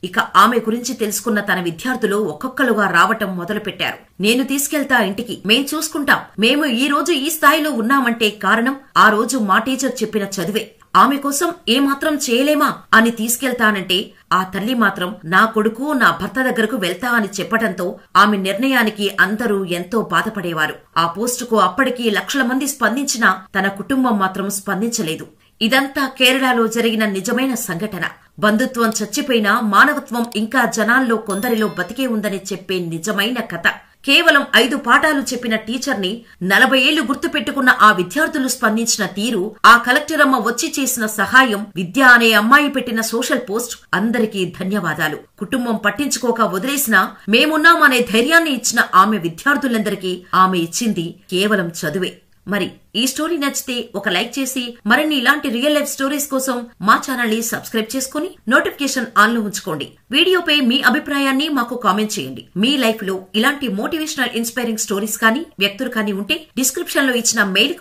ఇక ఆమె గురించి తెలుసుకున్న తన విద్యార్థులు ఒక్కొక్కలుగా రావటం మొదలుపెట్టారు. నేను తీసుకెళ్తా ఇంటికి, మేం చూసుకుంటాం, మేము ఈ రోజు ఈ స్థాయిలో ఉన్నామంటే కారణం ఆ రోజు మా టీచర్ చెప్పిన చదువే. ఆమె కోసం ఏమాత్రం చేయలేమా అని తీసుకెళ్తానంటే ఆ తల్లి మాత్రం నా కొడుకు నా భర్త దగ్గరకు వెళ్తా అని చెప్పడంతో ఆమె నిర్ణయానికి అందరూ ఎంతో బాధపడేవారు. ఆ పోస్టుకు అప్పటికి లక్షల మంది స్పందించినా తన కుటుంబం మాత్రం స్పందించలేదు. ఇదంతా కేరళలో జరిగిన నిజమైన సంఘటన. బంధుత్వం చచ్చిపోయినా మానవత్వం ఇంకా జనాల్లో కొందరిలో బతికే ఉందని చెప్పే నిజమైన కథ. కేవలం 5 పాఠాలు చెప్పిన టీచర్ని 40 ఏళ్లు గుర్తుపెట్టుకున్న ఆ విద్యార్థులు స్పందించిన తీరు, ఆ కలెక్టరమ్మ వచ్చి చేసిన సహాయం, విద్య అనే అమ్మాయి పెట్టిన సోషల్ పోస్ట్, అందరికీ ధన్యవాదాలు. కుటుంబం పట్టించుకోక వదిలేసినా మేమున్నామనే ధైర్యాన్ని ఇచ్చిన ఆమె విద్యార్థులందరికీ ఆమె ఇచ్చింది కేవలం చదువే. మరి ఈ స్టోరీ నచ్చితే ఒక లైక్ చేసి మరిన్ని ఇలాంటి రియల్ లైఫ్ స్టోరీస్ కోసం మా ఛానల్ ని సబ్స్క్రైబ్ చేసుకుని నోటిఫికేషన్ ఆన్ లో ఉంచుకోండి. వీడియోపై మీ అభిప్రాయాన్ని మాకు కామెంట్ చేయండి. మీ లైఫ్ లో ఇలాంటి మోటివేషనల్ ఇన్స్పైరింగ్ స్టోరీస్ కానీ వ్యక్తులు కానీ ఉంటే డిస్క్రిప్షన్ లో ఇచ్చిన మెయిల్